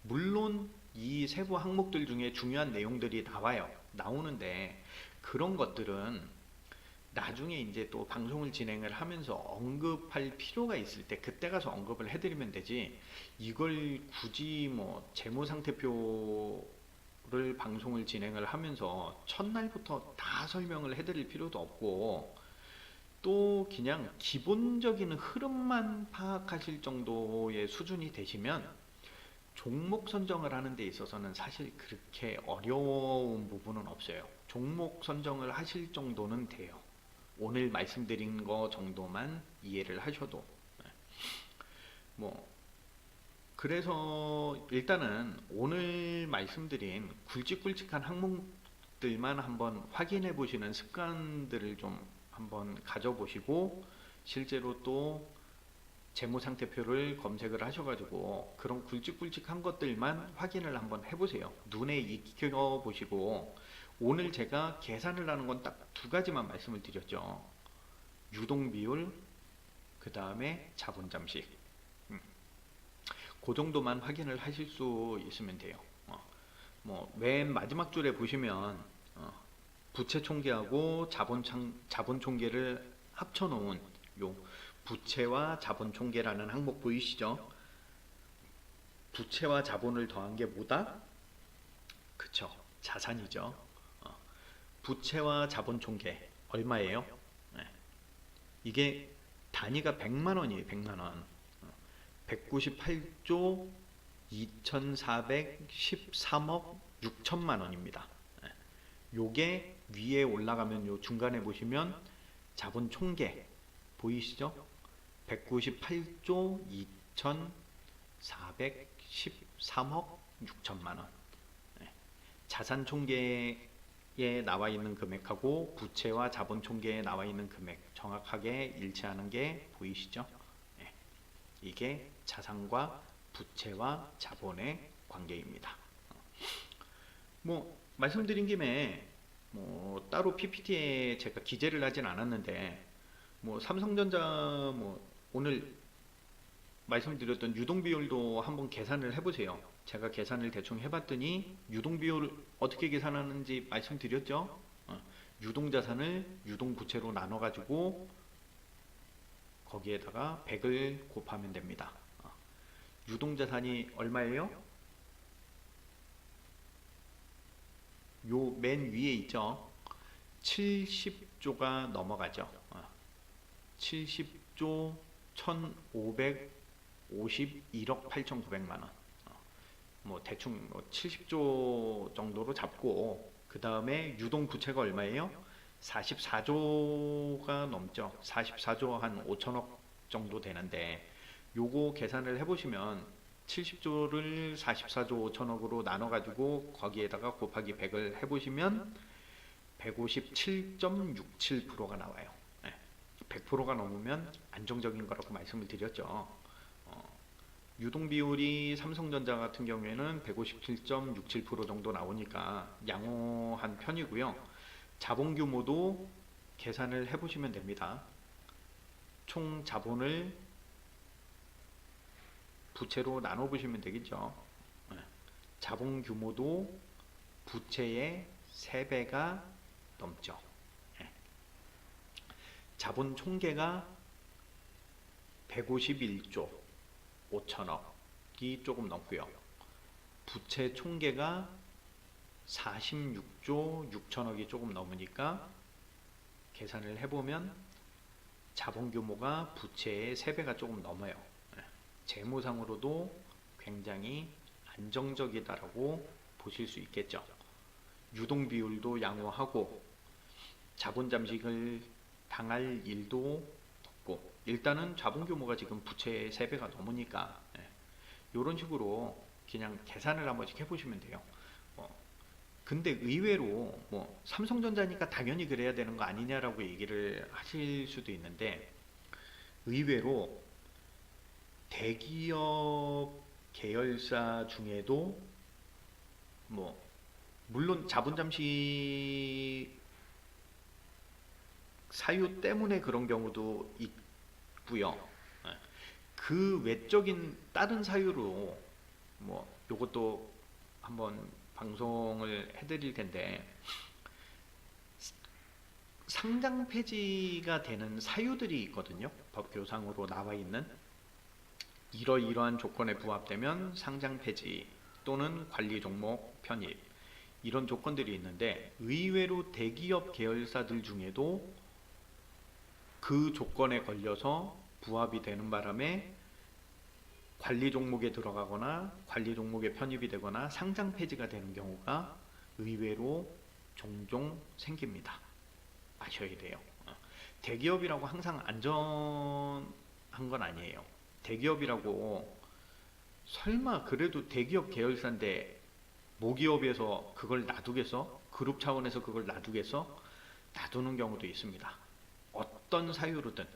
물론 이 세부 항목들 중에 중요한 내용들이 나오는데 그런 것들은 나중에 이제 또 방송을 진행을 하면서 언급할 필요가 있을 때 그때 가서 언급을 해드리면 되지, 이걸 굳이 뭐 재무상태표를 방송을 진행을 하면서 첫날부터 다 설명을 해드릴 필요도 없고 또 그냥 기본적인 흐름만 파악하실 정도의 수준이 되시면 종목 선정을 하는 데 있어서는 사실 그렇게 어려운 부분은 없어요. 종목 선정을 하실 정도는 돼요. 오늘 말씀드린 거 정도만 이해를 하셔도. 뭐 그래서 일단은 오늘 말씀드린 굵직굵직한 항목들만 한번 확인해 보시는 습관들을 좀 한번 가져보시고 실제로 또 재무상태표를 검색을 하셔가지고 그런 굵직굵직한 것들만 확인을 한번 해보세요. 눈에 익혀보시고 오늘 제가 계산을 하는 건 딱 2가지만 말씀을 드렸죠. 유동비율, 그 다음에 자본잠식. 그 정도만 확인을 하실 수 있으면 돼요. 뭐 맨 마지막 줄에 보시면 부채 총계하고 자본 총계를 합쳐놓은 요 부채와 자본 총계라는 항목 보이시죠? 부채와 자본을 더한 게 뭐다? 그쵸, 자산이죠. 부채와 자본 총계 얼마예요? 네. 이게 단위가 100만 원이에요. 100만 원. 198조 2413억 6천만 원입니다. 요게 위에 올라가면 요 중간에 보시면 자본 총계 보이시죠? 198조 2413억 6천만 원. 자산 총계에 나와 있는 금액하고 부채와 자본 총계에 나와 있는 금액 정확하게 일치하는 게 보이시죠? 이게 자산과 부채와 자본의 관계입니다. 뭐 말씀드린 김에 뭐 따로 PPT에 제가 기재를 하진 않았는데 뭐 삼성전자 뭐 오늘 말씀드렸던 유동비율도 한번 계산을 해보세요. 제가 계산을 대충 해봤더니 유동비율 어떻게 계산하는지 말씀드렸죠. 유동자산을 유동부채로 나눠가지고 거기에다가 100을 곱하면 됩니다. 유동자산이 얼마예요? 요 맨 위에 있죠. 70조가 넘어가죠. 70조 10조 1,551억 8,900만 원. 뭐 대충 뭐 70조 정도로 잡고, 그 다음에 유동 부채가 얼마예요? 44조가 넘죠. 44조 한 5천억 정도 되는데, 요거 계산을 해보시면 70조를 44조 5천억으로 나눠가지고 거기에다가 곱하기 100을 해보시면 157.67%가 나와요. 100%가 넘으면 안정적인 거라고 말씀을 드렸죠. 유동 비율이 삼성전자 같은 경우에는 157.67% 정도 나오니까 양호한 편이고요. 자본 규모도 계산을 해보시면 됩니다. 총 자본을 부채로 나눠보시면 되겠죠. 자본 규모도 부채의 3배가 넘죠. 자본 총계가 151조 5천억이 조금 넘고요. 부채 총계가 46조 6천억이 조금 넘으니까 계산을 해보면 자본 규모가 부채의 3배가 조금 넘어요. 재무상으로도 굉장히 안정적이다라고 보실 수 있겠죠. 유동 비율도 양호하고 자본 잠식을 당할 일도 없고, 일단은 자본 규모가 지금 부채의 3배가 넘으니까 이런 식으로 그냥 계산을 한 번씩 해보시면 돼요. 근데 의외로 뭐 삼성전자니까 당연히 그래야 되는 거 아니냐라고 얘기를 하실 수도 있는데, 의외로 대기업 계열사 중에도 뭐 물론 자본 잠식 사유 때문에 그런 경우도 있고요. 그 외적인 다른 사유로 뭐 요것도 한번 방송을 해드릴 텐데, 상장 폐지가 되는 사유들이 있거든요. 법규상으로 나와 있는 이러이러한 조건에 부합되면 상장 폐지 또는 관리 종목 편입, 이런 조건들이 있는데, 의외로 대기업 계열사들 중에도 그 조건에 걸려서 부합이 되는 바람에 관리 종목에 들어가거나 관리 종목에 편입이 되거나 상장 폐지가 되는 경우가 의외로 종종 생깁니다. 아셔야 돼요. 대기업이라고 항상 안전한 건 아니에요. 대기업이라고 설마 그래도 대기업 계열사인데 모기업에서 그걸 놔두겠어? 그룹 차원에서 그걸 놔두겠어? 놔두는 경우도 있습니다. 어떤 사유로든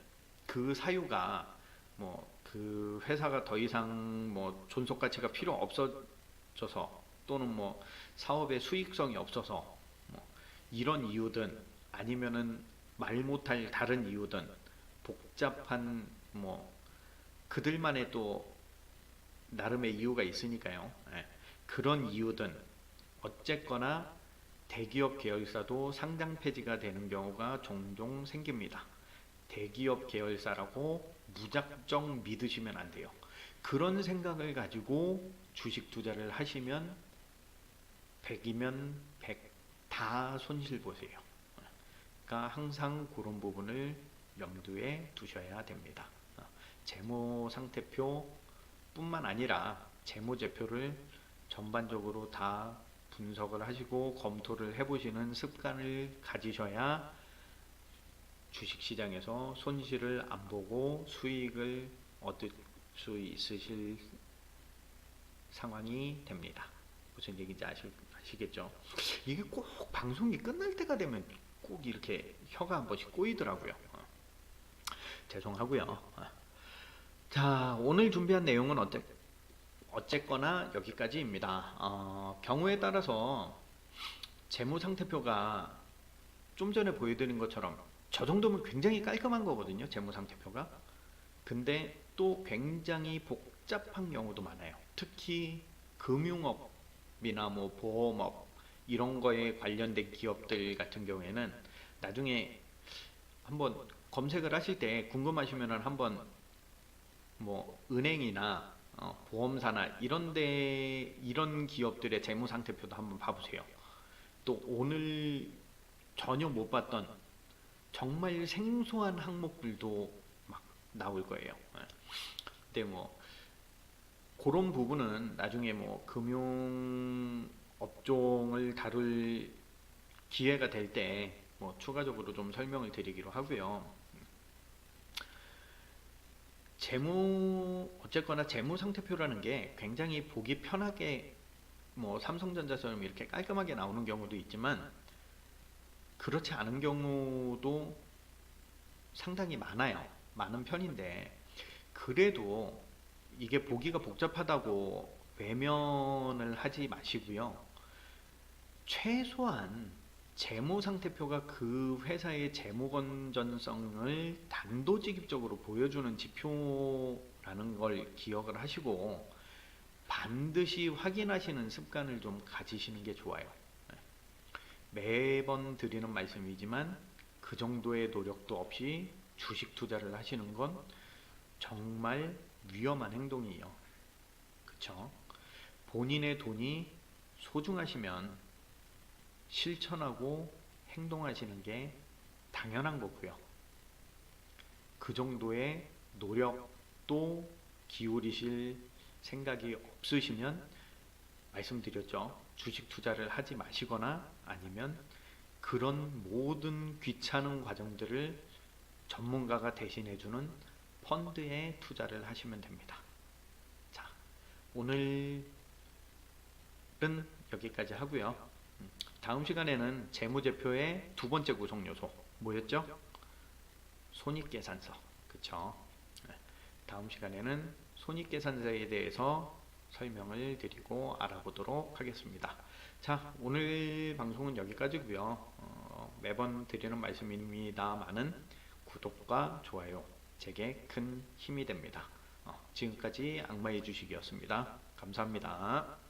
그 사유가 뭐 그 회사가 더 이상 뭐 존속 가치가 필요 없어져서, 또는 뭐 사업의 수익성이 없어서, 뭐 이런 이유든 아니면은 말 못할 다른 이유든, 복잡한 뭐 그들만의 또 나름의 이유가 있으니까요. 그런 이유든 어쨌거나 대기업 계열사도 상장 폐지가 되는 경우가 종종 생깁니다. 대기업 계열사라고 무작정 믿으시면 안 돼요. 그런 생각을 가지고 주식 투자를 하시면 100이면 100 다 손실 보세요. 그러니까 항상 그런 부분을 염두에 두셔야 됩니다. 재무상태표 뿐만 아니라 재무제표를 전반적으로 다 분석을 하시고 검토를 해보시는 습관을 가지셔야 주식시장에서 손실을 안 보고 수익을 얻을 수 있으실 상황이 됩니다. 무슨 얘기인지 아시겠죠? 이게 꼭 방송이 끝날 때가 되면 꼭 이렇게 혀가 한 번씩 꼬이더라고요. 죄송하고요. 자, 오늘 준비한 내용은 어쨌거나 여기까지입니다. 경우에 따라서 재무상태표가 좀 전에 보여드린 것처럼 저 정도면 굉장히 깔끔한 거거든요. 재무상태표가. 근데 또 굉장히 복잡한 경우도 많아요. 특히 금융업이나 뭐 보험업 이런 거에 관련된 기업들 같은 경우에는 나중에 한번 검색을 하실 때 궁금하시면 한번 뭐 은행이나 보험사나 이런데 이런 기업들의 재무상태표도 한번 봐보세요. 또 오늘 전혀 못 봤던 정말 생소한 항목들도 막 나올 거예요. 근데 뭐 그런 부분은 나중에 뭐 금융 업종을 다룰 기회가 될 때 뭐 추가적으로 좀 설명을 드리기로 하고요. 어쨌거나 재무 상태표라는 게 굉장히 보기 편하게 뭐 삼성전자처럼 이렇게 깔끔하게 나오는 경우도 있지만 그렇지 않은 경우도 상당히 많은 편인데, 그래도 이게 보기가 복잡하다고 외면을 하지 마시고요. 최소한 재무상태표가 그 회사의 재무 건전성을 단도직입적으로 보여주는 지표라는 걸 기억을 하시고 반드시 확인하시는 습관을 좀 가지시는 게 좋아요. 매번 드리는 말씀이지만 그 정도의 노력도 없이 주식 투자를 하시는 건 정말 위험한 행동이에요. 그쵸? 본인의 돈이 소중하시면 실천하고 행동하시는 게 당연한 거고요. 그 정도의 노력도 기울이실 생각이 없으시면 말씀드렸죠. 주식 투자를 하지 마시거나 아니면 그런 모든 귀찮은 과정들을 전문가가 대신해주는 펀드에 투자를 하시면 됩니다. 자, 오늘은 여기까지 하고요. 다음 시간에는 재무제표의 두 번째 구성 요소 뭐였죠? 손익계산서. 그쵸? 다음 시간에는 손익계산서에 대해서 설명을 드리고 알아보도록 하겠습니다. 자, 오늘 방송은 여기까지고요. 매번 드리는 말씀입니다만은 구독과 좋아요 제게 큰 힘이 됩니다. 지금까지 악마의 주식이었습니다. 감사합니다.